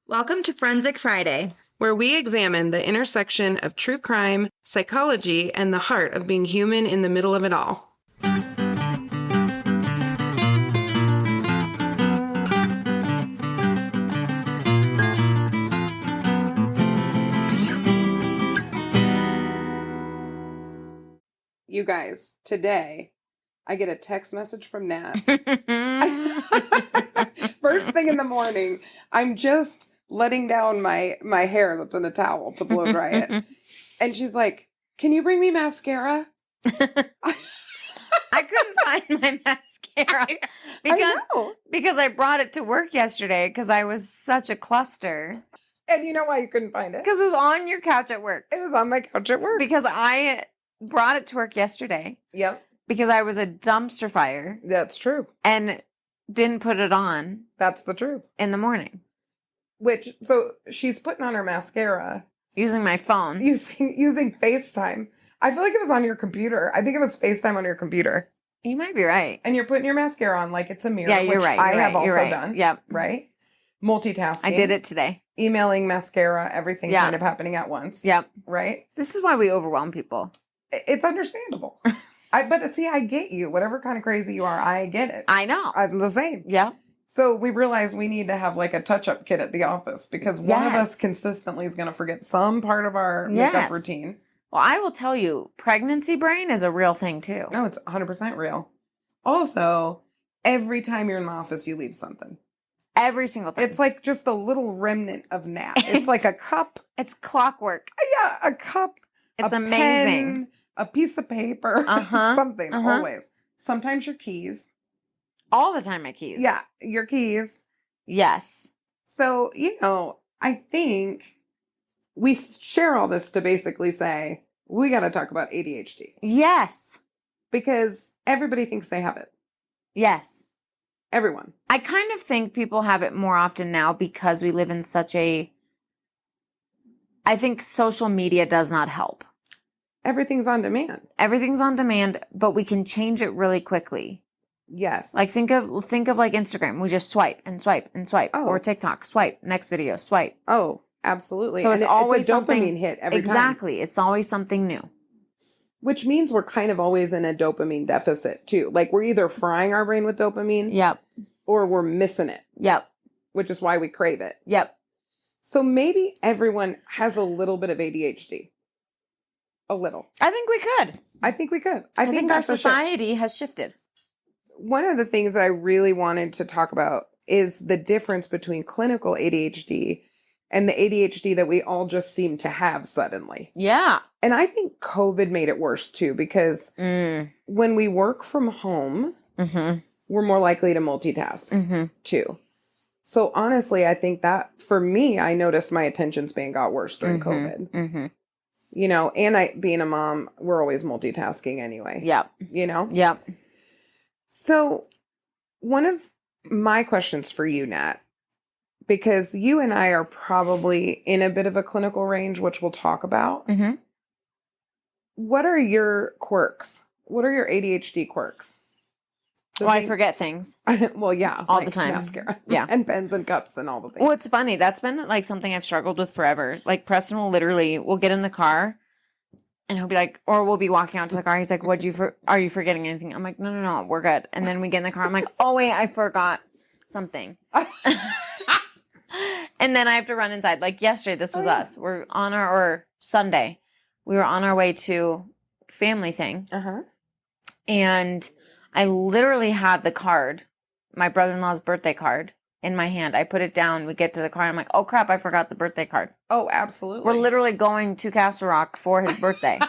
Welcome to Forensic Friday, where we examine the intersection of true crime, psychology, and the heart of being human in the middle of it all. You guys, today I get a text message from Nat. First thing in the morning, I'm just letting down my hair that's in a towel to blow dry it. And she's like, "Can you bring me mascara?" I couldn't find my mascara because I brought it to work yesterday because I was such a cluster. And you know why you couldn't find it? Because it was on your couch at work. It was on my couch at work. Because I brought it to work yesterday. Yep. Because I was a dumpster fire. That's true. And didn't put it on. That's the truth. In the morning. So she's putting on her mascara. Using my phone. Using FaceTime. I feel like it was on your computer. I think it was FaceTime on your computer. You might be right. And you're putting your mascara on like it's a mirror. Yeah, you're right. I have also done. Yep. Right? Multitasking. I did it today. Emailing, mascara, everything kind of happening at once. Yep. Right? This is why we overwhelm people. It's understandable. But see, I get you. Whatever kind of crazy you are, I get it. I know. I'm the same. Yeah. So we realized we need to have like a touch-up kit at the office because one of us consistently is going to forget some part of our makeup routine. Well, I will tell you, pregnancy brain is a real thing too. No, it's 100% real. Also, every time you're in my office, you leave something. Every single time. It's like just a little remnant of Nat. It's like a cup. It's clockwork. Yeah, a cup. It's a amazing. Pen, a piece of paper. Something, always. Sometimes your keys. All the time my keys. Yeah, your keys. Yes. So, I think we share all this to basically say, we got to talk about ADHD. Yes. Because everybody thinks they have it. Yes. Everyone. I kind of think people have it more often now because we live in I think social media does not help. Everything's on demand. Everything's on demand, but we can change it really quickly. Yes. Like think of like Instagram. We just swipe and swipe and swipe. Oh. Or TikTok. Swipe. Next video. Swipe. Oh, absolutely. So it's always a dopamine something hit every time. Exactly. It's always something new. Which means we're kind of always in a dopamine deficit too. Like we're either frying our brain with dopamine. Yep. Or we're missing it. Yep. Which is why we crave it. Yep. So maybe everyone has a little bit of ADHD. A little. I think we could. I think we could. I think our society has shifted. One of the things that I really wanted to talk about is the difference between clinical ADHD and the ADHD that we all just seem to have suddenly. Yeah. And I think COVID made it worse too, because when we work from home, we're more likely to multitask too. So honestly, I think that for me, I noticed my attention span got worse during COVID. And being a mom, we're always multitasking anyway. Yep. Yep. So one of my questions for you, Nat, because you and I are probably in a bit of a clinical range, which we'll talk about. What are your quirks? What are your ADHD quirks? I forget things. Well, yeah. All the time. Mascara. Yeah. And pens and cups and all the things. Well, it's funny. That's been like something I've struggled with forever. Like Preston we'll get in the car and he'll be like, or we'll be walking out to the car. He's like, are you forgetting anything? I'm like, no, we're good. And then we get in the car. I'm like, oh wait, I forgot something. And then I have to run inside. Like yesterday, this was us. We're on or Sunday, we were on our way to family thing. And I literally had the card, my brother-in-law's birthday card, in my hand. I put it down. We get to the car. And I'm like, oh, crap, I forgot the birthday card. Oh, absolutely. We're literally going to Castle Rock for his birthday.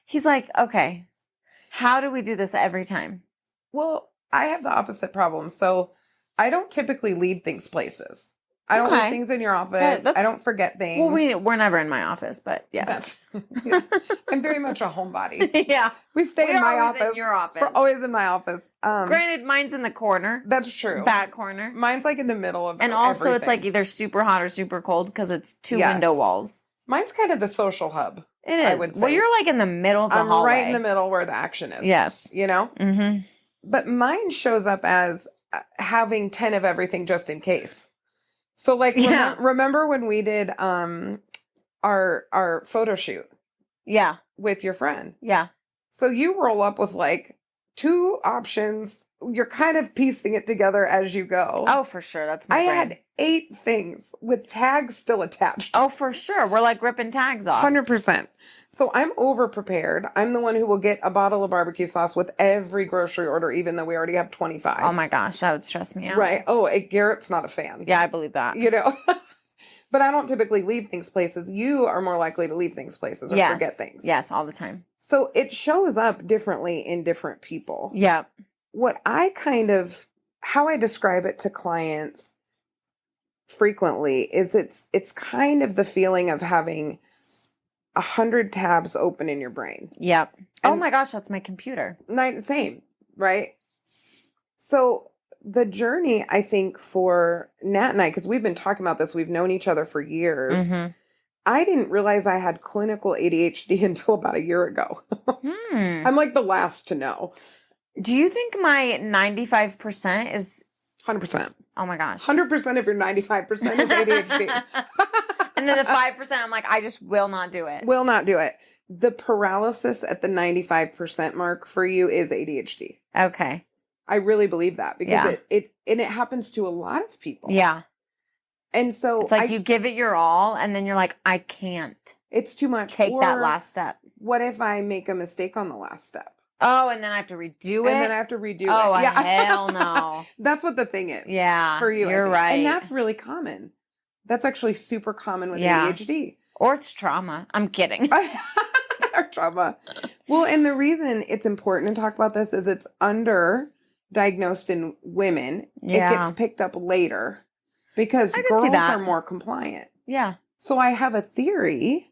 He's like, okay, how do we do this every time? Well, I have the opposite problem. So I don't typically leave things places. I don't leave things in your office. I don't forget things. Well, we're never in my office, but yes. Yeah. I'm very much a homebody. Yeah. We stay in my office. In your office. We're always in my office. Granted, mine's in the corner. That's true. Back corner. Mine's like in the middle of And also it's like either super hot or super cold because it's two window walls. Mine's kind of the social hub. It is. I would say. Well, you're like in the middle of the hallway. I'm right in the middle where the action is. Yes. But mine shows up as having 10 of everything just in case. So like, Yeah. remember when we did our photo shoot Yeah. with your friend? Yeah. So you roll up with like 2 options. You're kind of piecing it together as you go. Oh, for sure. That's my I brain. had 8 things with tags still attached. Oh, for sure. We're like ripping tags off. 100%. So I'm over prepared. I'm the one who will get a bottle of barbecue sauce with every grocery order, even though we already have 25. Oh my gosh, that would stress me out. Right. Oh, Garrett's not a fan. Yeah, I believe that. You know, but I don't typically leave things places. You are more likely to leave things places or forget things. Yes, all the time. So it shows up differently in different people. Yeah. What how I describe it to clients frequently is it's kind of the feeling of having 100 tabs open in your brain. Yep. Oh my gosh, that's my computer. Same, right? So the journey, I think, for Nat and I, because we've been talking about this, we've known each other for years. Mm-hmm. I didn't realize I had clinical ADHD until about a year ago. I'm like the last to know. Do you think my 95% is 100%? Oh my gosh. 100% of your 95% is ADHD. And then the 5%, I'm like, I just will not do it. Will not do it. The paralysis at the 95% mark for you is ADHD. Okay. I really believe that because it happens to a lot of people. Yeah. And so it's like you give it your all and then you're like, I can't. It's too much. Take that last step. What if I make a mistake on the last step? Oh, and then I have to redo it? And then I have to redo it. Oh, hell no. That's what the thing is. Yeah. For you. You're right. And that's really common. That's actually super common with ADHD. Or it's trauma. I'm kidding. Or trauma. Well, and the reason it's important to talk about this is it's underdiagnosed in women. Yeah. It gets picked up later because girls are more compliant. Yeah. So I have a theory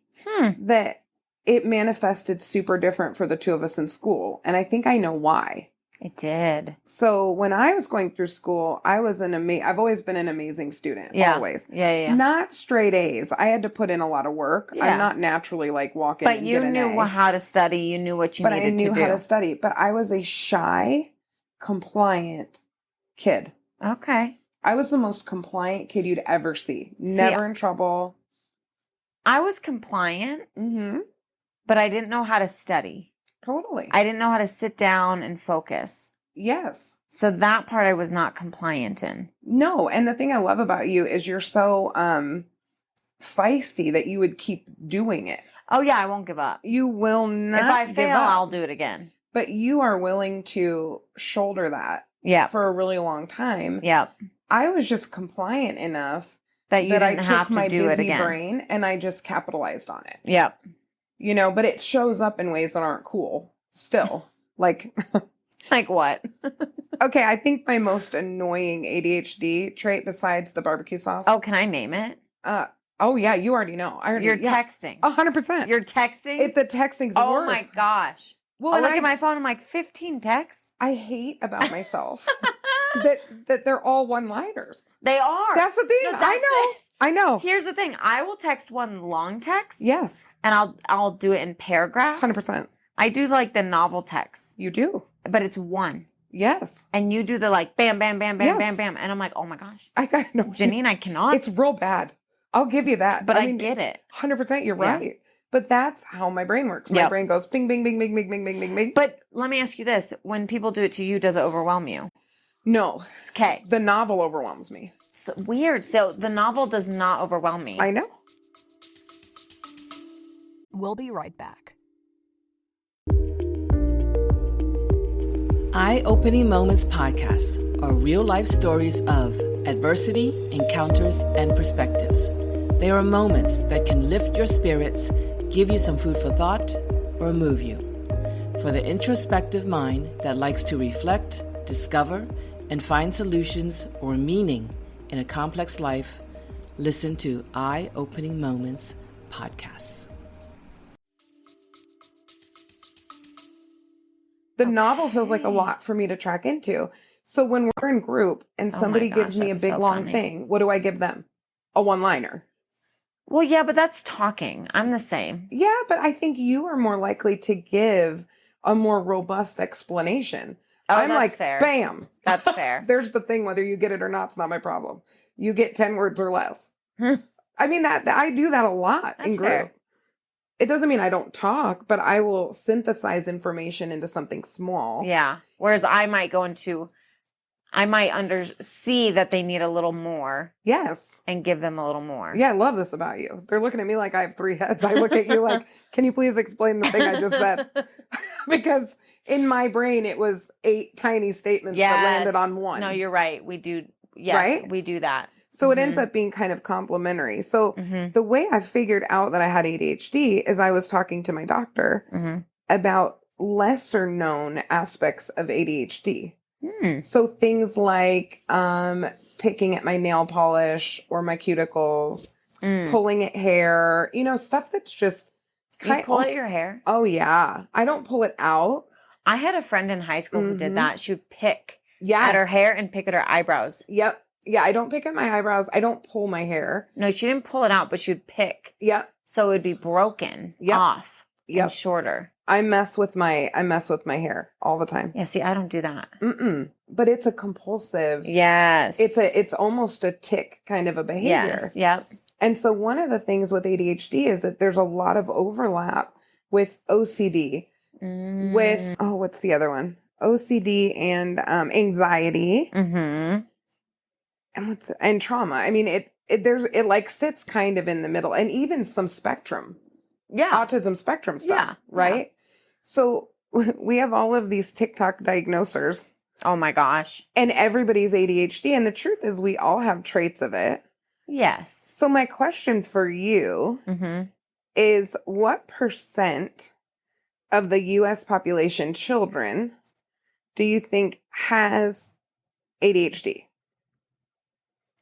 that it manifested super different for the two of us in school. And I think I know why. It did. So when I was going through school, I've always been an amazing student. Yeah. Always. Yeah. Not straight A's. I had to put in a lot of work. Yeah. I'm not naturally like walk in and get an A. But you knew how to study. You knew what you needed to do. But I knew how to study. But I was a shy, compliant kid. Okay. I was the most compliant kid you'd ever see. Never in trouble. I was compliant. Mm-hmm. But I didn't know how to study. Totally. I didn't know how to sit down and focus. Yes. So that part I was not compliant in. No. And the thing I love about you is you're so feisty that you would keep doing it. Oh, yeah. I won't give up. You will not If I fail, give up. I'll do it again. But you are willing to shoulder that for a really long time. Yep. I was just compliant enough that you didn't have to do it again. Brain and I just capitalized on it. Yep. You know, but it shows up in ways that aren't cool still. Like what? Okay, I think my most annoying ADHD trait besides the barbecue sauce. Oh, can I name it? Oh yeah, you already know. You're texting. 100%. You're texting? The texting's oh worse. My gosh. Well, I look at my phone, I'm like, 15 texts? I hate about myself that they're all one-liners. They are. That's the thing. No, I know. Here's the thing. I will text one long text. Yes. And I'll do it in paragraphs. 100%. I do like the novel text. You do. But it's one. Yes. And you do the like bam, bam, bam, bam, bam, bam. And I'm like, oh my gosh. I know. Jeannine, I cannot. It's real bad. I'll give you that. But I get it. 100%. You're right. But that's how my brain works. My brain goes bing, bing, bing, bing, bing, bing, bing, bing, bing. But let me ask you this. When people do it to you, does it overwhelm you? No. Okay. The novel overwhelms me. It's weird. So the novel does not overwhelm me. I know. We'll be right back. Eye-Opening Moments podcasts are real-life stories of adversity, encounters, and perspectives. They are moments that can lift your spirits, give you some food for thought, or move you. For the introspective mind that likes to reflect, discover, and find solutions or meaning in a complex life, listen to Eye-Opening Moments podcasts. The novel feels like a lot for me to track into. So when we're in group and somebody gives me a big long thing, what do I give them? A one-liner. Well, yeah, but that's talking. I'm the same. Yeah, but I think you are more likely to give a more robust explanation. Oh, I'm that's like, fair. Bam. That's fair. There's the thing, whether you get it or not, it's not my problem. you get 10 words or less. I mean, that I do that a lot That's in group. fair. It doesn't mean I don't talk, but I will synthesize information into something small. Yeah. Whereas I might see that they need a little more. Yes. And give them a little more. Yeah, I love this about you. They're looking at me like I have 3 heads. I look at you like, can you please explain the thing I just said? Because in my brain, it was 8 tiny statements that landed on one. No, you're right. We do. Yes, right? We do that. So it ends up being kind of complimentary. So the way I figured out that I had ADHD is I was talking to my doctor about lesser known aspects of ADHD. So things like picking at my nail polish or my cuticles, pulling at hair, stuff that's just You pull at your hair? Oh, yeah. I don't pull it out. I had a friend in high school who did that. She would pick at her hair and pick at her eyebrows. Yep. Yeah, I don't pick at my eyebrows. I don't pull my hair. No, she didn't pull it out, but she would pick. Yep. So it would be broken off and shorter. I mess with my hair all the time. Yeah, see, I don't do that. But it's a compulsive. Yes. It's almost a tick kind of a behavior. Yes. Yep. And so one of the things with ADHD is that there's a lot of overlap with OCD, with what's the other one? OCD and anxiety. And trauma. I mean, it like sits kind of in the middle, and even some spectrum. Yeah. Autism spectrum stuff. Yeah. Right? Yeah. So we have all of these TikTok diagnosers. Oh my gosh. And everybody's ADHD. And the truth is we all have traits of it. Yes. So my question for you is, what % of the U.S. population children do you think has ADHD?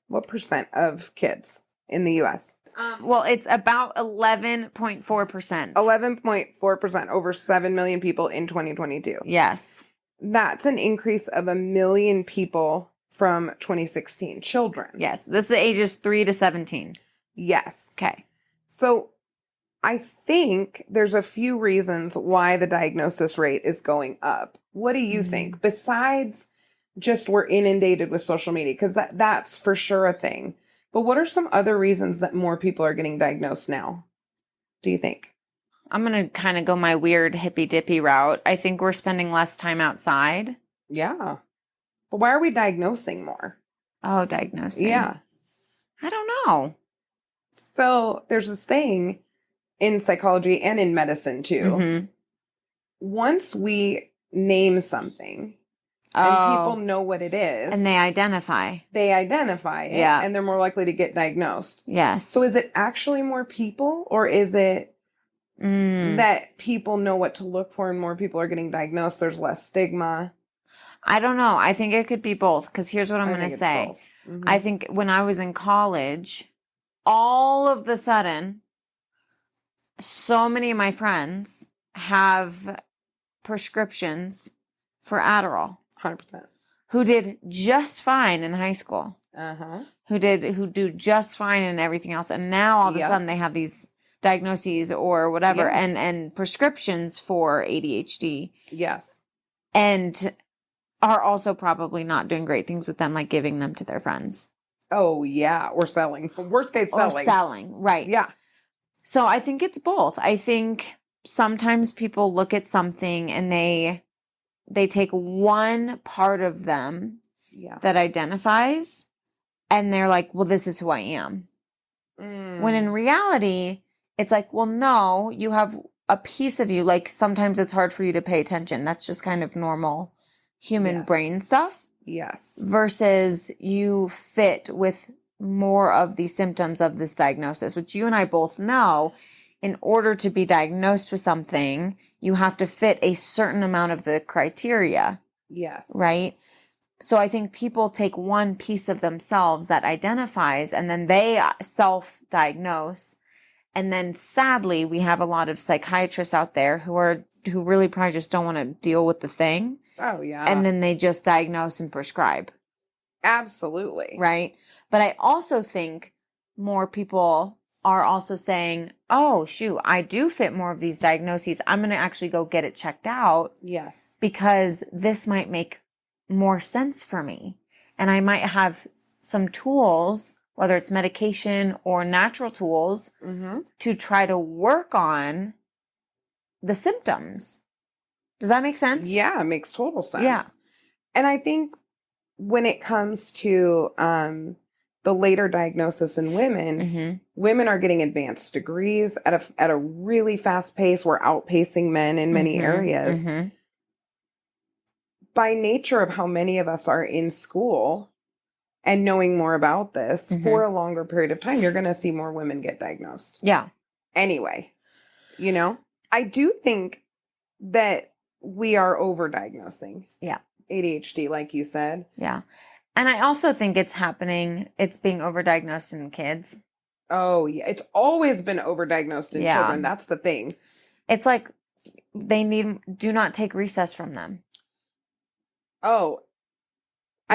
What % of kids in the U.S.? Well, it's about 11.4%. 11.4%, over 7 million people in 2022. Yes. That's an increase of 1 million people from 2016. Children. Yes. This is ages 3 to 17. Yes. Okay. So I think there's a few reasons why the diagnosis rate is going up. What do you think? Besides just we're inundated with social media, because that's for sure a thing. But what are some other reasons that more people are getting diagnosed now, do you think? I'm going to kind of go my weird hippy dippy route. I think we're spending less time outside. Yeah. But why are we diagnosing more? Oh, diagnosing. Yeah. I don't know. So there's this thing in psychology and in medicine too. Once we name something, and people know what it is. And they identify. It. Yeah. And they're more likely to get diagnosed. Yes. So is it actually more people, or is it that people know what to look for and more people are getting diagnosed? There's less stigma. I don't know. I think it could be both, because here's what I'm going to say. I think when I was in college, all of the sudden, so many of my friends have prescriptions for Adderall. 100%. Who did just fine in high school. Who do just fine in everything else. And now all of a sudden they have these diagnoses or whatever and prescriptions for ADHD. Yes. And are also probably not doing great things with them, like giving them to their friends. Oh, yeah. Or selling. Worst case, selling. Or selling, right. Yeah. So I think it's both. I think sometimes people look at something and they take one part of them that identifies, and they're like, well, this is who I am. When in reality, it's like, well, no, you have a piece of you. Like, sometimes it's hard for you to pay attention. That's just kind of normal human brain stuff. Yes. Versus you fit with more of the symptoms of this diagnosis, which you and I both know. In order to be diagnosed with something, you have to fit a certain amount of the criteria. Yes. Right? So I think people take one piece of themselves that identifies, and then they self-diagnose. And then sadly, we have a lot of psychiatrists out there who really probably just don't want to deal with the thing. Oh, yeah. And then they just diagnose and prescribe. Absolutely. Right? But I also think more people are also saying, oh, shoot, I do fit more of these diagnoses. I'm going to actually go get it checked out. Yes. Because this might make more sense for me. And I might have some tools, whether it's medication or natural tools, to try to work on the symptoms. Does that make sense? Yeah, it makes total sense. Yeah. And I think when it comes to the later diagnosis in women, women are getting advanced degrees at a really fast pace. We're outpacing men in many areas. By nature of how many of us are in school and knowing more about this for a longer period of time, you're going to see more women get diagnosed. Yeah. Anyway, I do think that we are overdiagnosing. Yeah. ADHD, like you said. Yeah. And I also think it's being overdiagnosed in kids. Oh, yeah. It's always been overdiagnosed in children. That's the thing. It's like do not take recess from them. Oh,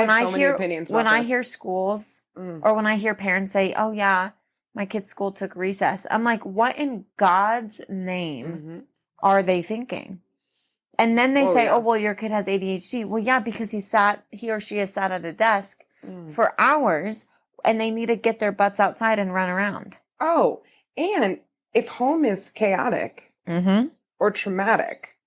When I have so many opinions about when I this. hear schools or when I hear parents say, "Oh yeah, my kid's school took recess," I'm like, "What in God's name are they thinking?" And then they say, "Oh well, your kid has ADHD." Well, yeah, because he or she has sat at a desk for hours, and they need to get their butts outside and run around. Oh, and if home is chaotic or traumatic.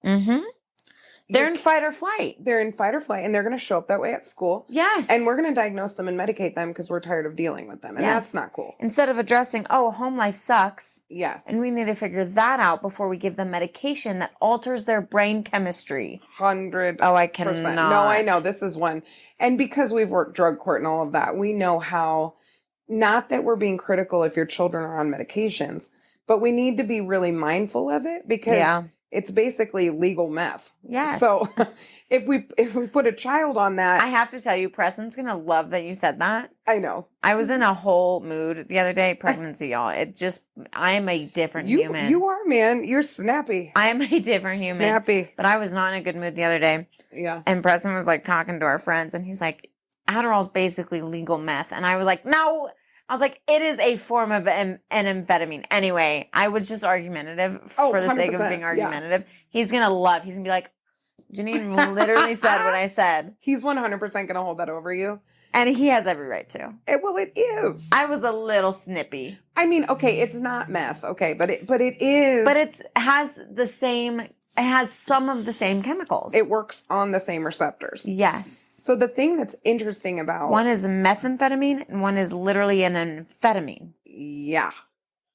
They're in fight or flight. They're in fight or flight, and they're going to show up that way at school. Yes. And we're going to diagnose them and medicate them because we're tired of dealing with them. And that's not cool. Instead of addressing, home life sucks. Yes. And we need to figure that out before we give them medication that alters their brain chemistry. 100%. Oh, I cannot. No, I know. This is one. And because we've worked drug court and all of that, we know how, not that we're being critical if your children are on medications, but we need to be really mindful of it because it's basically legal meth. Yes. So if we put a child on that. I have to tell you, Preston's going to love that you said that. I know. I was in a whole mood the other day. Pregnancy, y'all. I am a different human. You are, man. You're snappy. I am a different human. Snappy. But I was not in a good mood the other day. Yeah. And Preston was like talking to our friends and he's like, Adderall's basically legal meth. And I was like, no. I was like, it is a form of an amphetamine. Anyway, I was just argumentative for the sake of being argumentative. Yeah. He's going to be like, Jeannine literally said what I said. He's 100% going to hold that over you. And he has every right to. Well, it is. I was a little snippy. I mean, okay, it's not meth, okay, but it is. But it has some of the same chemicals. It works on the same receptors. Yes. So the thing that's interesting about... One is methamphetamine and one is literally an amphetamine. Yeah.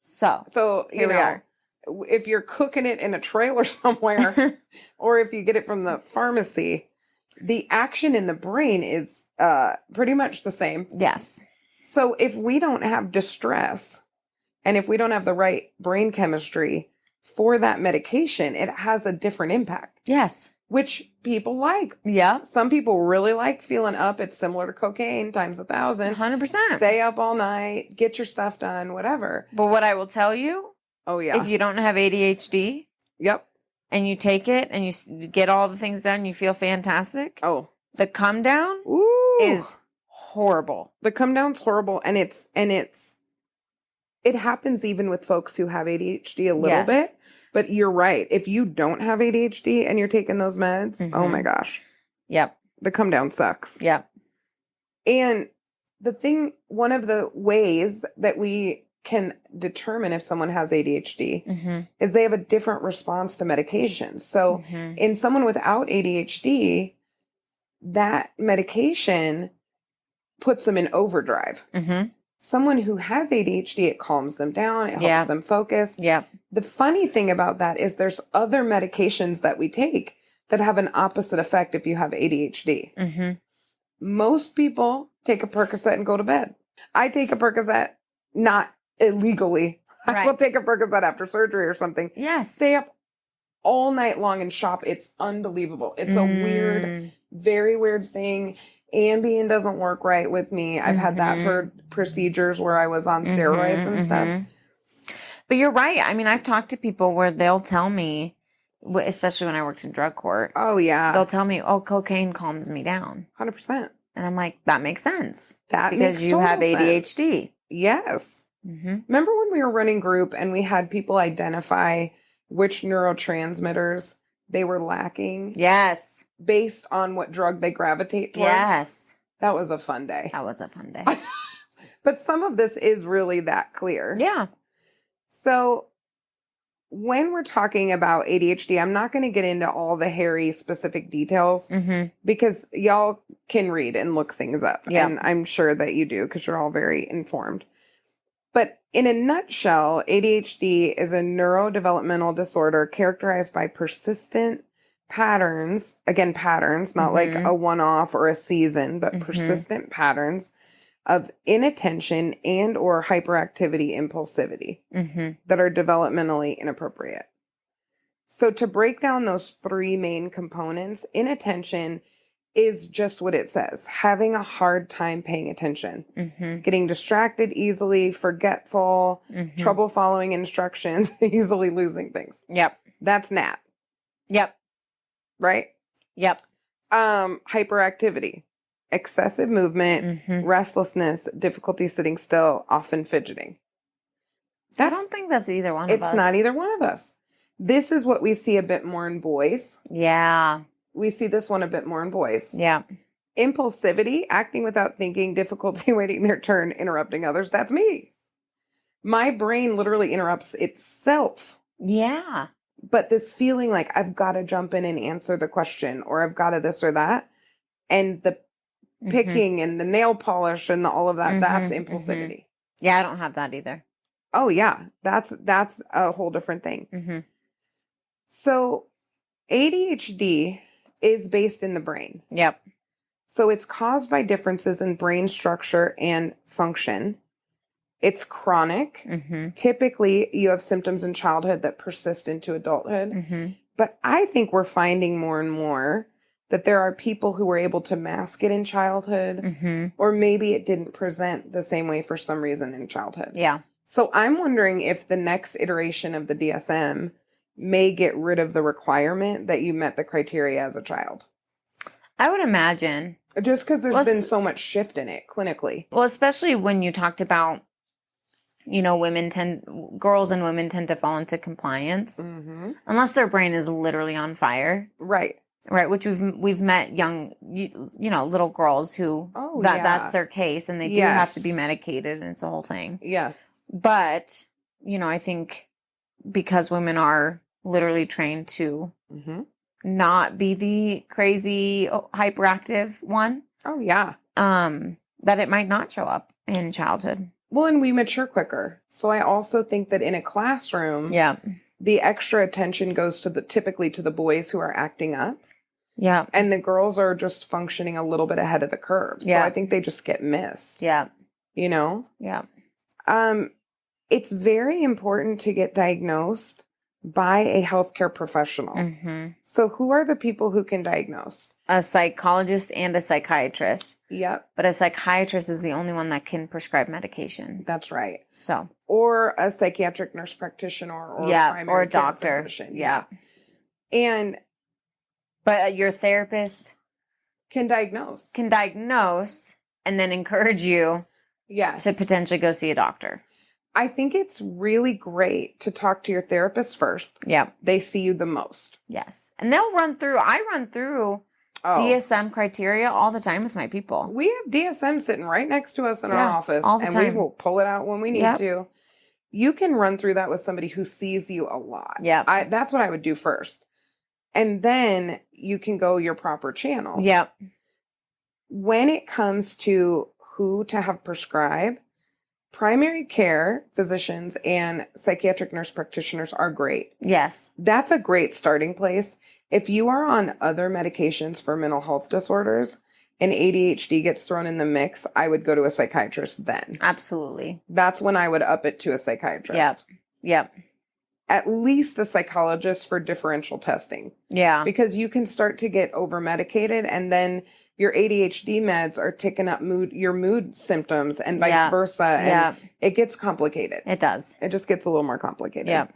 So here we are. If you're cooking it in a trailer somewhere or if you get it from the pharmacy, the action in the brain is pretty much the same. Yes. So if we don't have distress and if we don't have the right brain chemistry for that medication, it has a different impact. Yes. Which people like. Yeah. Some people really like feeling up. It's similar to cocaine times 1,000. 100%. Stay up all night, get your stuff done, whatever. But what I will tell you, if you don't have ADHD, and you take it and you get all the things done, you feel fantastic. Oh, the come down is horrible. The come down's horrible, and it happens even with folks who have ADHD a little bit. But you're right. If you don't have ADHD and you're taking those meds, oh my gosh. Yep. The come down sucks. Yep. And one of the ways that we can determine if someone has ADHD is they have a different response to medications. So in someone without ADHD, that medication puts them in overdrive. Someone who has ADHD, it calms them down. It helps them focus. Yeah. The funny thing about that is there's other medications that we take that have an opposite effect if you have ADHD. Most people take a Percocet and go to bed. I take a Percocet, not illegally. Right. I will take a Percocet after surgery or something. Yes. Stay up all night long and shop. It's unbelievable. It's a weird, very weird thing. Ambien doesn't work right with me. I've had that for procedures where I was on steroids and stuff. But you're right. I mean, I've talked to people where they'll tell me, especially when I worked in drug court. Oh, yeah. They'll tell me, cocaine calms me down. 100%. And I'm like, that makes sense. Because makes you have ADHD. Sense. Yes. Remember when we were running group and we had people identify which neurotransmitters they were lacking? Yes. Based on what drug they gravitate towards? Yes. That was a fun day. That was a fun day. But some of this is really that clear. Yeah. So when we're talking about ADHD, I'm not going to get into all the hairy specific details because y'all can read and look things up. Yeah. And I'm sure that you do because you're all very informed. But in a nutshell, ADHD is a neurodevelopmental disorder characterized by persistent patterns, again, patterns, not like a one-off or a season, but persistent patterns of inattention and or hyperactivity impulsivity that are developmentally inappropriate. So to break down those three main components, inattention is just what it says, having a hard time paying attention, getting distracted easily, forgetful, trouble following instructions, easily losing things. Yep. That's Nat. Yep. Right? Yep. Hyperactivity, excessive movement, restlessness, difficulty sitting still, often fidgeting. I don't think that's either one of us. It's not either one of us. This is what we see a bit more in boys. Yeah. We see this one a bit more in boys. Yeah. Impulsivity, acting without thinking, difficulty waiting their turn, interrupting others. That's me. My brain literally interrupts itself. Yeah. But this feeling like I've got to jump in and answer the question, or I've got to this or that. And the picking and the nail polish and all of that, that's impulsivity. Yeah, I don't have that either. Oh, yeah. That's a whole different thing. So ADHD is based in the brain. Yep. So it's caused by differences in brain structure and function. It's chronic. Typically, you have symptoms in childhood that persist into adulthood. But I think we're finding more and more that there are people who were able to mask it in childhood, or maybe it didn't present the same way for some reason in childhood. Yeah. So I'm wondering if the next iteration of the DSM may get rid of the requirement that you met the criteria as a child. I would imagine. Just because there's been so much shift in it clinically. Well, especially when you talked about, you know, girls and women tend to fall into compliance unless their brain is literally on fire. Right. Right. Which we've met young, you know, little girls who that's their case and they do have to be medicated and it's a whole thing. Yes. But, you know, I think because women are literally trained to not be the crazy hyperactive one. Oh, yeah. That it might not show up in childhood. Well, and we mature quicker. So I also think that in a classroom, the extra attention goes to typically to the boys who are acting up. Yeah. And the girls are just functioning a little bit ahead of the curve. So I think they just get missed. Yeah. You know? Yeah. It's very important to get diagnosed by a healthcare professional. So who are the people who can diagnose? A psychologist and a psychiatrist. Yep. But a psychiatrist is the only one that can prescribe medication. That's right. So. Or a psychiatric nurse practitioner or or a doctor. Physician. Yeah. But your therapist can diagnose and then encourage you to potentially go see a doctor. I think it's really great to talk to your therapist first. Yeah. They see you the most. Yes. And I run through DSM criteria all the time with my people. We have DSM sitting right next to us in our office. All the time. We will pull it out when we need to. You can run through that with somebody who sees you a lot. Yeah. That's what I would do first. And then you can go your proper channels. Yep. When it comes to who to have prescribe, primary care physicians and psychiatric nurse practitioners are great. Yes. That's a great starting place. If you are on other medications for mental health disorders and ADHD gets thrown in the mix, I would go to a psychiatrist then. Absolutely. That's when I would up it to a psychiatrist. Yep. Yep. At least a psychologist for differential testing. Yeah. Because you can start to get over medicated and then your ADHD meds are ticking up your mood symptoms and vice versa. And it gets complicated. It does. It just gets a little more complicated. Yeah.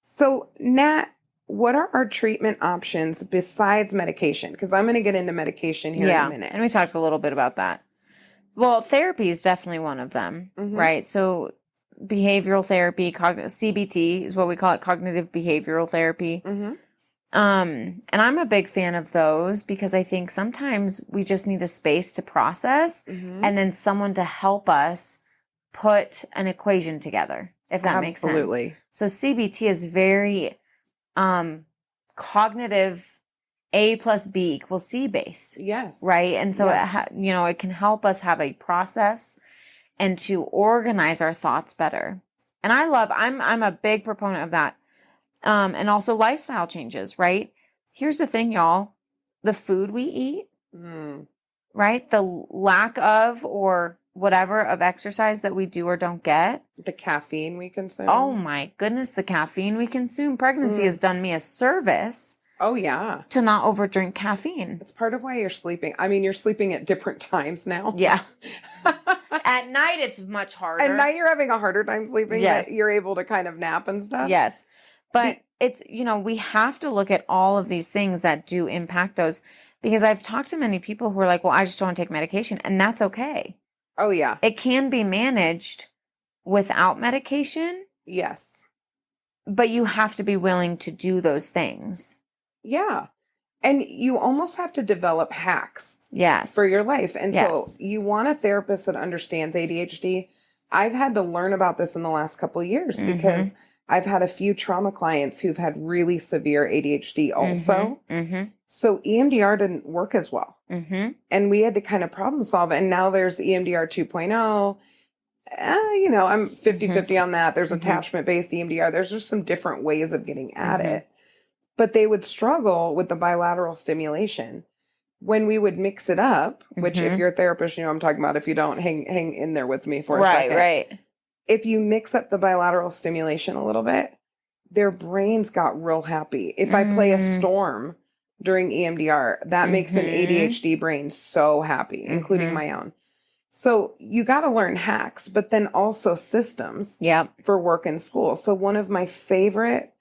So, Nat, what are our treatment options besides medication? Because I'm going to get into medication here in a minute. And we talked a little bit about that. Well, therapy is definitely one of them, right? So behavioral therapy, CBT is what we call it, cognitive behavioral therapy. And I'm a big fan of those because I think sometimes we just need a space to process and then someone to help us put an equation together, if that makes sense. Absolutely. So CBT is very cognitive, A plus B equals C based. Yes. Right? And so, it can help us have a process and to organize our thoughts better. And I'm a big proponent of that. And also lifestyle changes, right? Here's the thing, y'all. The food we eat, right? The lack of or whatever of exercise that we do or don't get. The caffeine we consume. Oh my goodness, the caffeine we consume. Pregnancy has done me a service. Oh, yeah. To not overdrink caffeine. It's part of why you're sleeping. I mean, you're sleeping at different times now. Yeah. At night, it's much harder. At night, you're having a harder time sleeping. Yes. But you're able to kind of nap and stuff. Yes. But it's, we have to look at all of these things that do impact those. Because I've talked to many people who are like, well, I just don't want to take medication. And that's okay. Oh, yeah. It can be managed without medication. Yes. But you have to be willing to do those things. Yeah. And you almost have to develop hacks. Yes. For your life. And so you want a therapist that understands ADHD. I've had to learn about this in the last couple of years because I've had a few trauma clients who've had really severe ADHD also. So EMDR didn't work as well. And we had to kind of problem solve. And now there's EMDR 2.0. I'm 50-50 on that. There's attachment-based EMDR. There's just some different ways of getting at it. But they would struggle with the bilateral stimulation. When we would mix it up, which if you're a therapist, I'm talking about. If you don't, hang in there with me for a second. Right. If you mix up the bilateral stimulation a little bit, their brains got real happy. If I play a storm during EMDR, that makes an ADHD brain so happy, including my own. So you got to learn hacks, but then also systems for work and school. So one of my favorite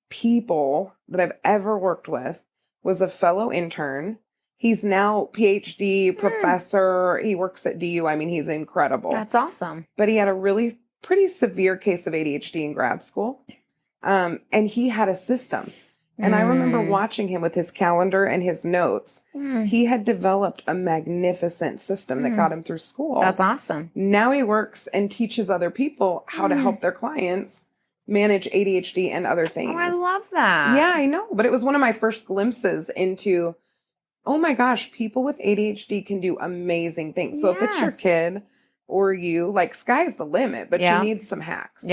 people that I've ever worked with was a fellow intern. He's now PhD professor. He works at DU. I mean, he's incredible. That's awesome. But he had a really pretty severe case of ADHD in grad school. And he had a system. And I remember watching him with his calendar and his notes. He had developed a magnificent system that got him through school. That's awesome. Now he works and teaches other people how to help their clients manage ADHD and other things. Oh, I love that. Yeah, I know. But it was one of my first glimpses into, oh my gosh, people with ADHD can do amazing things. So if it's your kid or you, like, sky's the limit, but you need some hacks.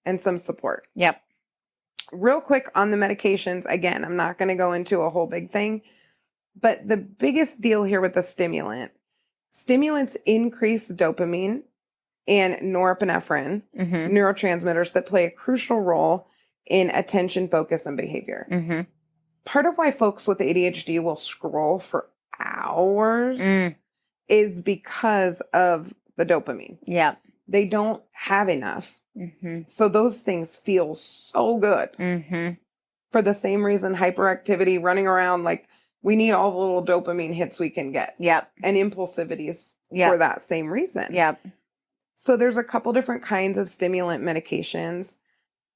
And some support. Real quick on the medications, again, I'm not going to go into a whole big thing, but the biggest deal here with the stimulants increase dopamine and norepinephrine, neurotransmitters that play a crucial role in attention, focus, and behavior. Part of why folks with ADHD will scroll for hours is because of the dopamine. They don't have enough. So those things feel so good. For the same reason, hyperactivity, running around, like, we need all the little dopamine hits we can get. And impulsivity is for that same reason. So there's a couple different kinds of stimulant medications.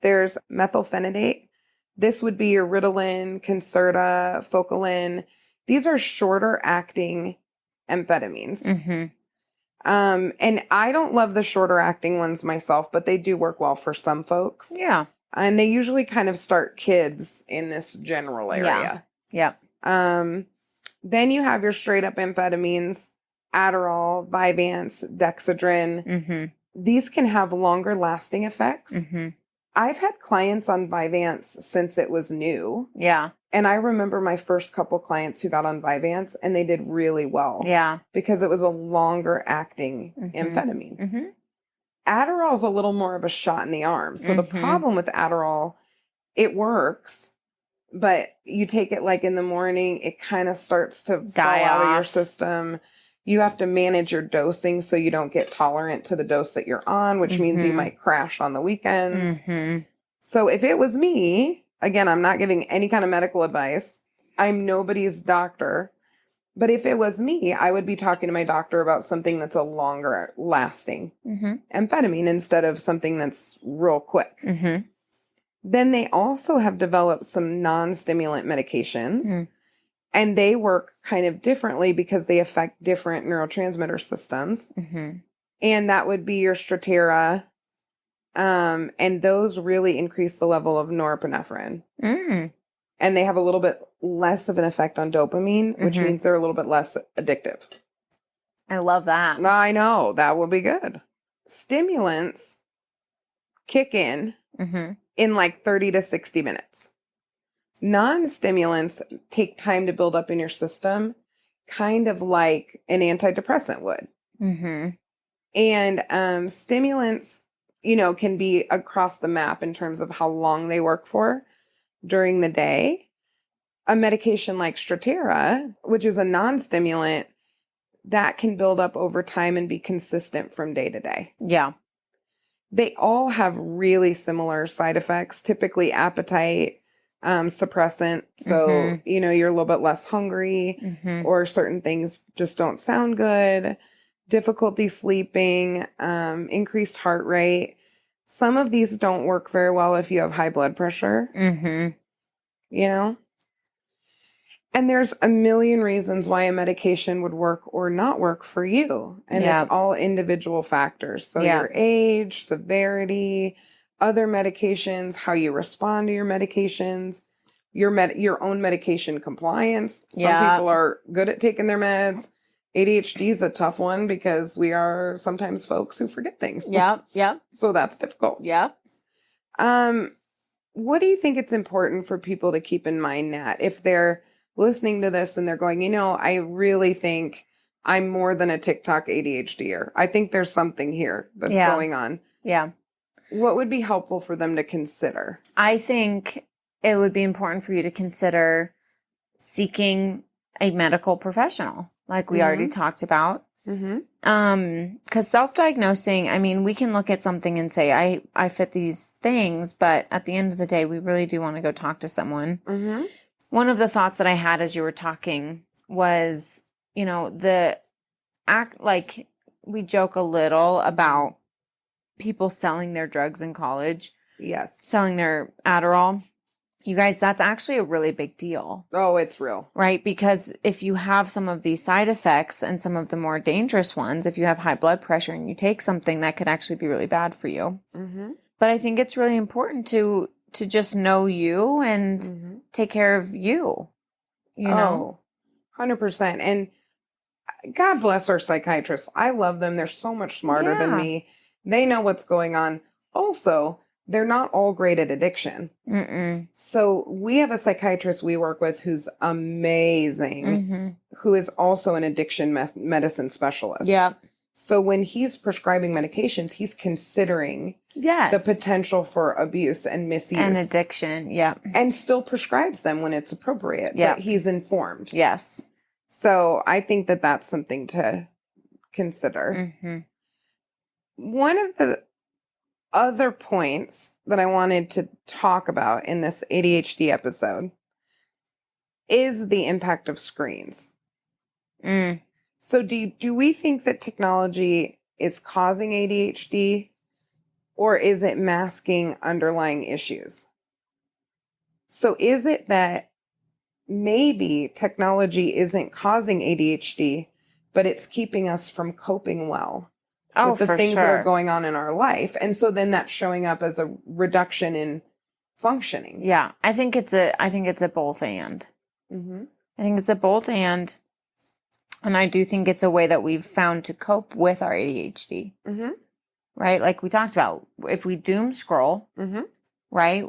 There's methylphenidate. This would be your Ritalin, Concerta, Focalin. These are shorter acting amphetamines. And I don't love the shorter acting ones myself, but they do work well for some folks. And they usually kind of start kids in this general area. Then you have your straight up amphetamines, Adderall, Vyvanse, Dexedrine. These can have longer lasting effects. I've had clients on Vyvanse since it was new. And I remember my first couple clients who got on Vyvanse and they did really well. Because it was a longer acting amphetamine. Adderall is a little more of a shot in the arm. So the problem with Adderall, it works, but you take it like in the morning, it kind of starts to fall out of your system. You have to manage your dosing so you don't get tolerant to the dose that you're on, which means you might crash on the weekends. So if it was me, again, I'm not giving any kind of medical advice. I'm nobody's doctor. But if it was me, I would be talking to my doctor about something that's a longer lasting amphetamine instead of something that's real quick. Then they also have developed some non-stimulant medications. Mm. And they work kind of differently because they affect different neurotransmitter systems. Mm-hmm. And that would be your Strattera. And those really increase the level of norepinephrine. Mm. And they have a little bit less of an effect on dopamine, which Mhm. means they're a little bit less addictive. I love that. I know, that will be good. Stimulants kick in like 30 to 60 minutes. Non-stimulants take time to build up in your system, kind of like an antidepressant would. Mm-hmm. And stimulants, can be across the map in terms of how long they work for during the day. A medication like Strattera, which is a non-stimulant, that can build up over time and be consistent from day to day. Yeah. They all have really similar side effects, typically appetite suppressant. So, you're a little bit less hungry, or certain things just don't sound good, difficulty sleeping, increased heart rate. Some of these don't work very well if you have high blood pressure, And there's a million reasons why a medication would work or not work for you. And it's all individual factors. So your age, severity, other medications, how you respond to your medications, your own medication compliance. Some people are good at taking their meds. ADHD is a tough one because we are sometimes folks who forget things. Yeah. So that's difficult. Yeah. What do you think it's important for people to keep in mind, Nat, if they're listening to this and they're going, I really think I'm more than a TikTok ADHDer. I think there's something here that's going on. Yeah. What would be helpful for them to consider? I think it would be important for you to consider seeking a medical professional, like we already talked about. Because self-diagnosing, we can look at something and say, I fit these things, but at the end of the day, we really do want to go talk to someone. One of the thoughts that I had as you were talking was, we joke a little about people selling their drugs in college. Yes. Selling their Adderall. You guys, that's actually a really big deal. Oh, it's real. Right? Because if you have some of these side effects and some of the more dangerous ones, if you have high blood pressure and you take something, that could actually be really bad for you. But I think it's really important to just know you and take care of you, 100%. And God bless our psychiatrists. I love them. They're so much smarter than me. They know what's going on. Also, they're not all great at addiction. So we have a psychiatrist we work with who's amazing, who is also an addiction medicine specialist. Yeah. So when he's prescribing medications, he's considering the potential for abuse and misuse. And addiction, And still prescribes them when it's appropriate. But he's informed. Yes. So I think that that's something to consider. One of the other points that I wanted to talk about in this ADHD episode is the impact of screens. So do we think that technology is causing ADHD, or is it masking underlying issues? So is it that maybe technology isn't causing ADHD, but it's keeping us from coping well with the things that are going on in our life? And so then that's showing up as a reduction in functioning. Yeah, I think it's a both and. I think it's a both and I do think it's a way that we've found to cope with our ADHD. Right? Like we talked about, if we doom scroll, right?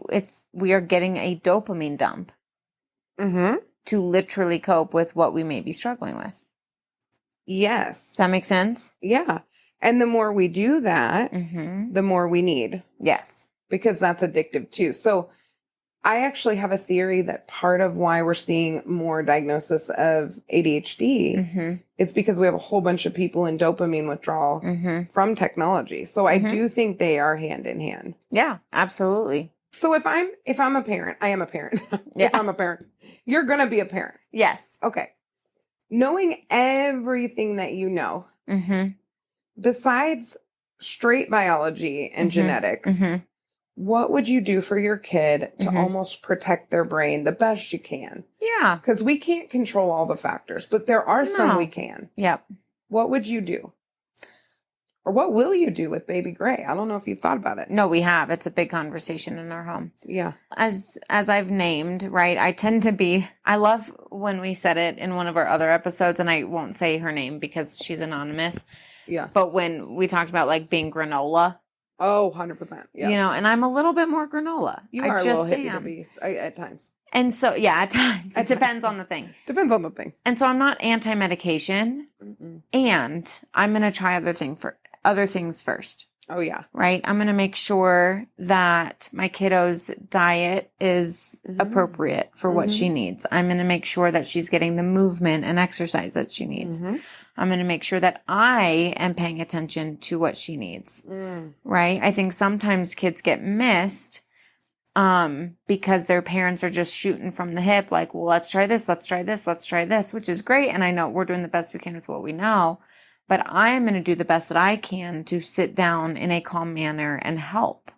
We are getting a dopamine dump to literally cope with what we may be struggling with. Yes. Does that make sense? Yeah. And the more we do that, the more we need. Yes. Because that's addictive too. So I actually have a theory that part of why we're seeing more diagnosis of ADHD is because we have a whole bunch of people in dopamine withdrawal from technology. So I do think they are hand in hand. Yeah, absolutely. So if I'm a parent, I am a parent. If I'm a parent, you're going to be a parent. Yes. Okay. Knowing everything that you know, besides straight biology and genetics, what would you do for your kid to almost protect their brain the best you can? Yeah. Because we can't control all the factors, but there are some we can. Yep. What would you do? Or what will you do with baby Gray? I don't know if you've thought about it. No, we have. It's a big conversation in our home. Yeah. As I've named, right, I love when we said it in one of our other episodes, and I won't say her name because she's anonymous. Yeah. But when we talked about like being granola. Oh, 100%. Yeah. You know, and I'm a little bit more granola. You are I a just little hippie to am. beast at times. And so, yeah, at times. It depends on the thing. Depends on the thing. And so I'm not anti-medication. And I'm going to try other things first. Oh, yeah. Right? I'm going to make sure that my kiddo's diet is appropriate for what she needs. I'm going to make sure that she's getting the movement and exercise that she needs. I'm going to make sure that I am paying attention to what she needs. Right? I think sometimes kids get missed because their parents are just shooting from the hip, like, well, let's try this, which is great. And I know we're doing the best we can with what we know, but I am going to do the best that I can to sit down in a calm manner and help.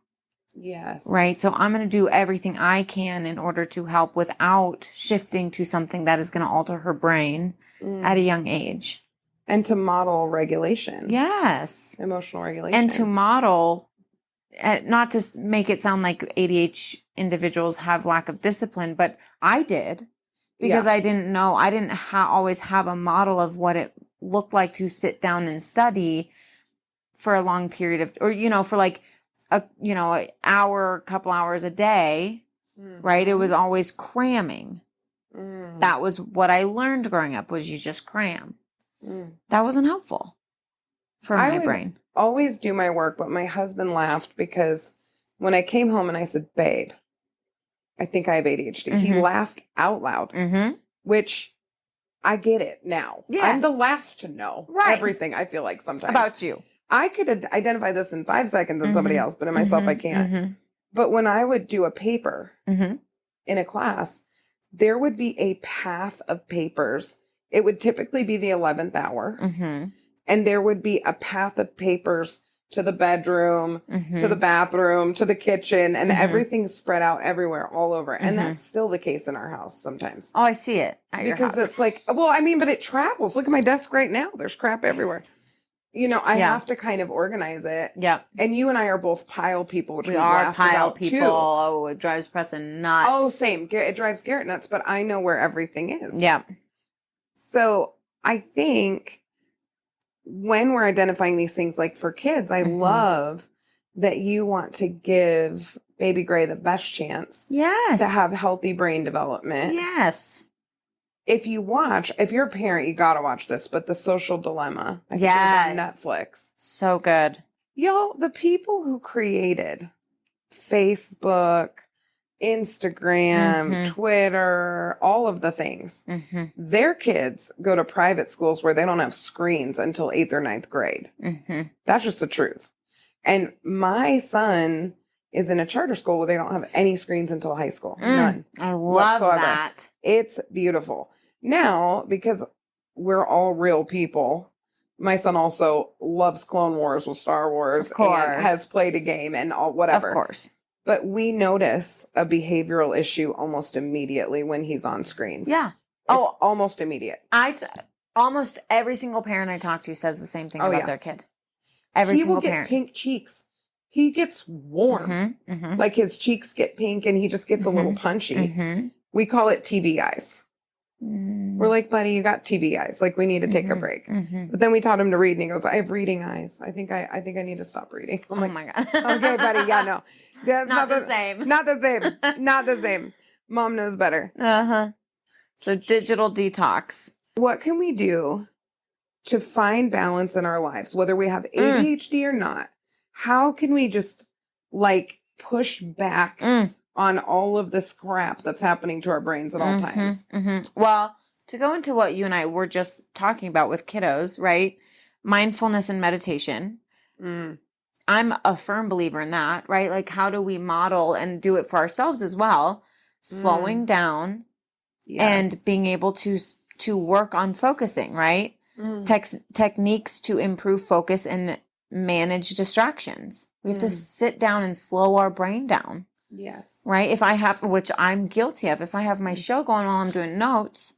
Yes. Right. So I'm going to do everything I can in order to help without shifting to something that is going to alter her brain at a young age. And to model regulation. Yes. Emotional regulation. And to model, not to make it sound like ADHD individuals have lack of discipline, but I did, because I didn't know, I didn't always have a model of what it looked like to sit down and study for a long period of, or, you know, for like an hour, couple hours a day, right? It was always cramming. That was what I learned growing up, was you just cram. That wasn't helpful for my brain. Always do my work, but my husband laughed because when I came home and I said, babe, I think I have ADHD, he laughed out loud, which I get it now. Yes. I'm the last to know everything, I feel like, sometimes. About you. I could identify this in 5 seconds in somebody else, but in myself I can't. But when I would do a paper in a class, there would be a path of papers. It would typically be the 11th hour. And there would be a path of papers to the bedroom, to the bathroom, to the kitchen, and everything spread out everywhere, all over. And that's still the case in our house sometimes. Oh, I see it at your house. Because it's like, well, I mean, but it travels. Look at my desk right now. There's crap everywhere. You know, I have to kind of organize it. Yeah. And you and I are both pile people, which we are pile people. Too. Oh, it drives Preston nuts. Oh, same. It drives Garrett nuts, but I know where everything is. Yeah. So I think when we're identifying these things, like for kids, I love that you want to give baby Gray the best chance to have healthy brain development. Yes. If you're a parent, you got to watch this, but The Social Dilemma. I think it's on Netflix. So good. Y'all, the people who created Facebook, Instagram, Twitter, all of the things, their kids go to private schools where they don't have screens until 8th or 9th grade. That's just the truth. And my son is in a charter school where they don't have any screens until high school. None. I love that. It's beautiful. Now, because we're all real people, my son also loves Clone Wars with Star Wars and has played a game and all whatever. Of course. But we notice a behavioral issue almost immediately when he's on screens. Yeah. It's almost immediate. Almost every single parent I talk to says the same thing about their kid. Every single parent. He will get pink cheeks. He gets warm. Like his cheeks get pink and he just gets a little punchy. We call it TV eyes. We're like, buddy, you got TV eyes. Like, we need to take a break. But then we taught him to read and he goes, I have reading eyes. I think I need to stop reading. I'm like, my God. Okay, buddy. Yeah, no. That's not the same. Not the same. Not the same. Mom knows better. So digital detox. What can we do to find balance in our lives, whether we have ADHD or not? How can we just like push back on all of this crap that's happening to our brains at all times? Well, to go into what you and I were just talking about with kiddos, right? Mindfulness and meditation. I'm a firm believer in that, right? Like, how do we model and do it for ourselves as well? Slowing down and being able to work on focusing, right? Techniques to improve focus and manage distractions. We have to sit down and slow our brain down. Yes. Right? If I have, which I'm guilty of, if I have my show going while I'm doing notes.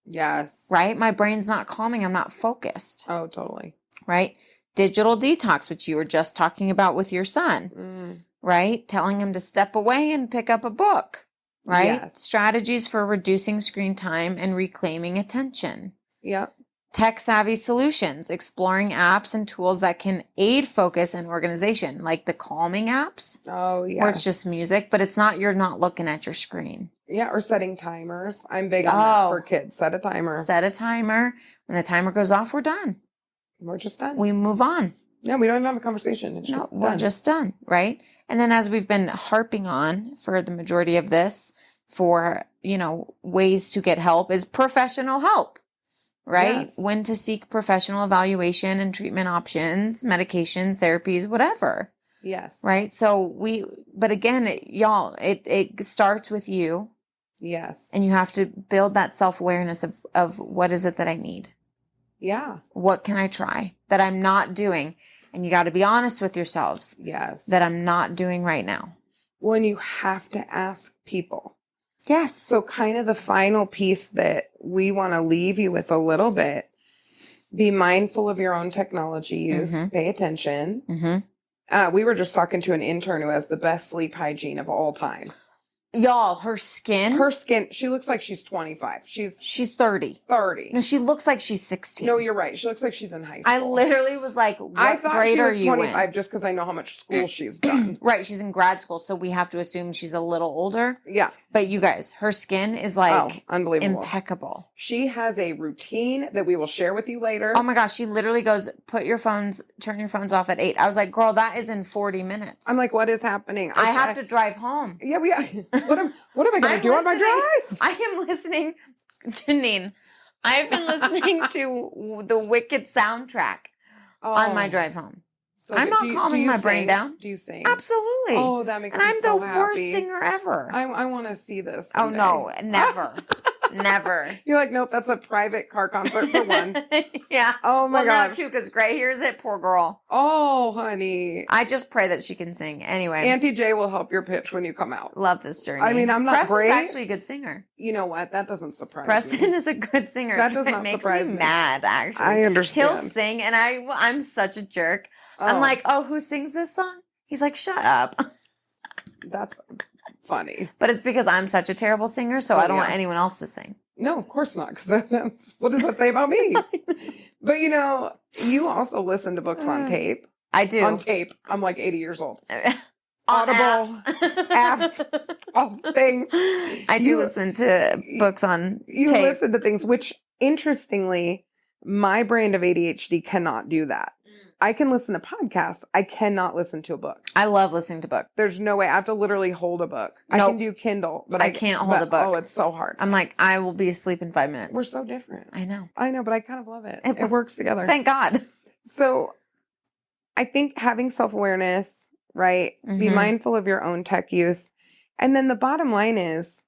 Yes. Right? My brain's not calming. I'm not focused. Oh, totally. Right? Digital detox, which you were just talking about with your son. Right? Telling him to step away and pick up a book. Right? Yes. Strategies for reducing screen time and reclaiming attention. Yep. Tech-savvy solutions, exploring apps and tools that can aid focus and organization, like the calming apps. Oh, yeah. Where it's just music, but you're not looking at your screen. Yeah, or setting timers. I'm big on that for kids. Set a timer. Set a timer. When the timer goes off, we're done. We're just done. We move on. Yeah, we don't even have a conversation. It's just we're just done, right? And then as we've been harping on for the majority of this, for, ways to get help is professional help. Right? Yes. When to seek professional evaluation and treatment options, medications, therapies, whatever. Yes. Right? So but again, it starts with you. Yes. And you have to build that self-awareness of what is it that I need? Yeah. What can I try that I'm not doing? And you got to be honest with yourselves. Yes. That I'm not doing right now. When you have to ask people. Yes. So kind of the final piece that we want to leave you with a little bit, be mindful of your own technology use, pay attention. We were just talking to an intern who has the best sleep hygiene of all time. Y'all, her skin, she looks like she's 25. She's 30. 30. No, she looks like she's 16. No, you're right. She looks like she's in high school. I literally was like, what grade are you in? I thought she was 25 just because I know how much school she's done. Right, she's in grad school, so we have to assume she's a little older. Yeah. But you guys, her skin is like unbelievable. Impeccable. She has a routine that we will share with you later. Oh my gosh, she literally goes, turn your phones off at 8. I was like, girl, that is in 40 minutes. I'm like, what is happening? I have to drive home. Yeah, what am I going to do on my drive? I am listening, Jeannine. I've been listening to the Wicked soundtrack on my drive home. So I'm not calming my brain down. Do you sing? Absolutely. Oh, that makes me so happy. And I'm the worst singer ever. I want to see this Oh, someday. no, never. Never. You're like, nope, that's a private car concert for one. Yeah. Oh, my God. Well, no, too, because Gray hears it. Poor girl. Oh, honey. I just pray that she can sing. Anyway. Auntie J will help your pitch when you come out. Love this journey. I mean, I'm not Preston's great. actually a good singer. You know what? That doesn't surprise me. Preston is a good singer. That does not It makes surprise me me. mad, actually. I understand. He'll sing, and I'm such a jerk. I'm like, oh, who sings this song? He's like, shut up. That's funny. But it's because I'm such a terrible singer, so I don't want anyone else to sing. No, of course not. Because what does that say about me? But you also listen to books on tape. I do. On tape. I'm like 80 years old. Audible. Apps. All things. I do listen to books on tape. You listen to things, which interestingly, my brand of ADHD cannot do that. I can listen to podcasts. I cannot listen to a book. I love listening to books. There's no way. I have to literally hold a book. Nope. I can do Kindle, but I can't hold a book. Oh, it's so hard. I'm like, I will be asleep in 5 minutes. We're so different. I know, but I kind of love it. It works together. Thank God. So I think having self-awareness, right? Be mindful of your own tech use. And then the bottom line is,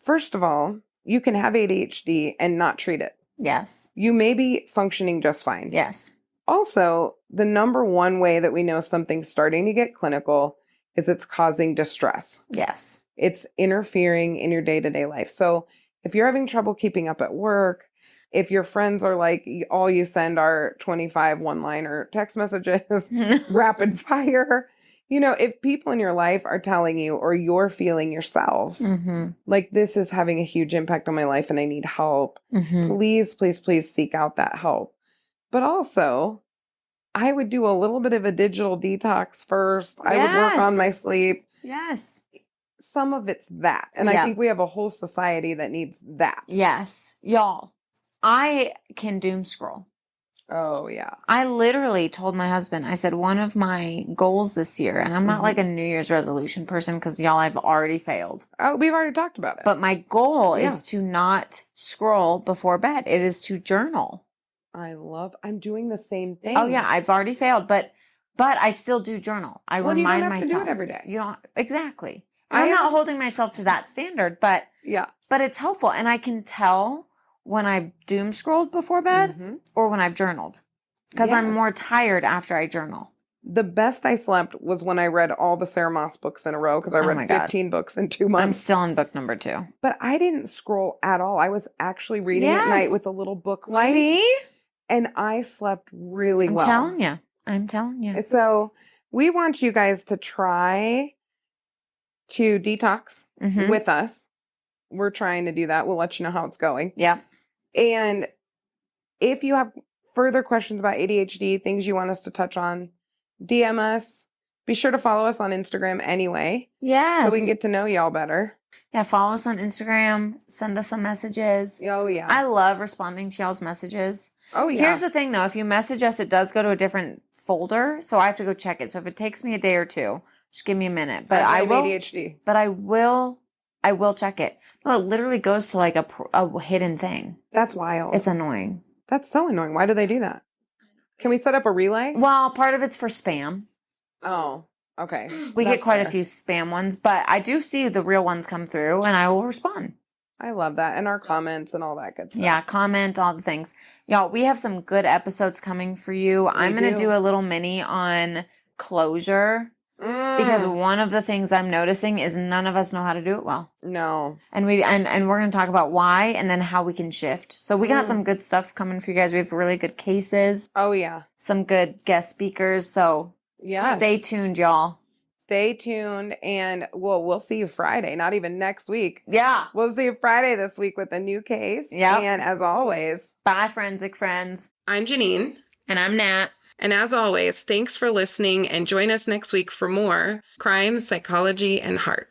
first of all, you can have ADHD and not treat it. Yes. You may be functioning just fine. Yes. Also, the number one way that we know something's starting to get clinical is it's causing distress. Yes. It's interfering in your day-to-day life. So if you're having trouble keeping up at work, if your friends are like, all you send are 25 one-liner text messages, rapid fire, if people in your life are telling you or you're feeling yourself, like this is having a huge impact on my life and I need help, please, please, please seek out that help. But also, I would do a little bit of a digital detox first. I would work on my sleep. Yes. Some of it's that. And I think we have a whole society that needs that. Yes. Y'all, I can doom scroll. Oh, yeah. I literally told my husband, I said, one of my goals this year, and I'm not like a New Year's resolution person because y'all, I've already failed. Oh, we've already talked about it. But my goal is to not scroll before bed. It is to journal. I'm doing the same thing. Oh yeah, I've already failed, but I still do journal. I remind myself. You don't have to do it every day. You don't exactly. I'm not holding myself to that standard, but it's helpful, and I can tell when I've doom scrolled before bed or when I've journaled because I'm more tired after I journal. The best I slept was when I read all the Sarah Moss books in a row because I read 15 books in 2 months. I'm still on book number 2. But I didn't scroll at all. I was actually reading at night with a little book light. See? And I slept really well. I'm telling you. So we want you guys to try to detox with us. We're trying to do that. We'll let you know how it's going. Yeah. And if you have further questions about ADHD, things you want us to touch on, DM us. Be sure to follow us on Instagram anyway. Yes. So we can get to know y'all better. Yeah, follow us on Instagram. Send us some messages. Oh, yeah. I love responding to y'all's messages. Oh, yeah. Here's the thing, though. If you message us, it does go to a different folder, so I have to go check it. So if it takes me a day or two, just give me a minute. But I will. ADHD. But I will check it. No, it literally goes to like a hidden thing. That's wild. It's annoying. That's so annoying. Why do they do that? Can we set up a relay? Well, part of it's for spam. Oh, okay. We get quite a few spam ones, but I do see the real ones come through, and I will respond. I love that. And our comments and all that good stuff. Yeah, comment, all the things. Y'all, we have some good episodes coming for you. I'm going to do a little mini on closure. Because one of the things I'm noticing is none of us know how to do it well. No. And we're going to talk about why and then how we can shift. So we got some good stuff coming for you guys. We have really good cases. Oh, yeah. Some good guest speakers. So stay tuned, y'all. Stay tuned. And we'll see you Friday, not even next week. Yeah. We'll see you Friday this week with a new case. Yeah. And as always, bye, forensic friends. I'm Jeannine. And I'm Nat. And as always, thanks for listening and join us next week for more crime, psychology, and heart.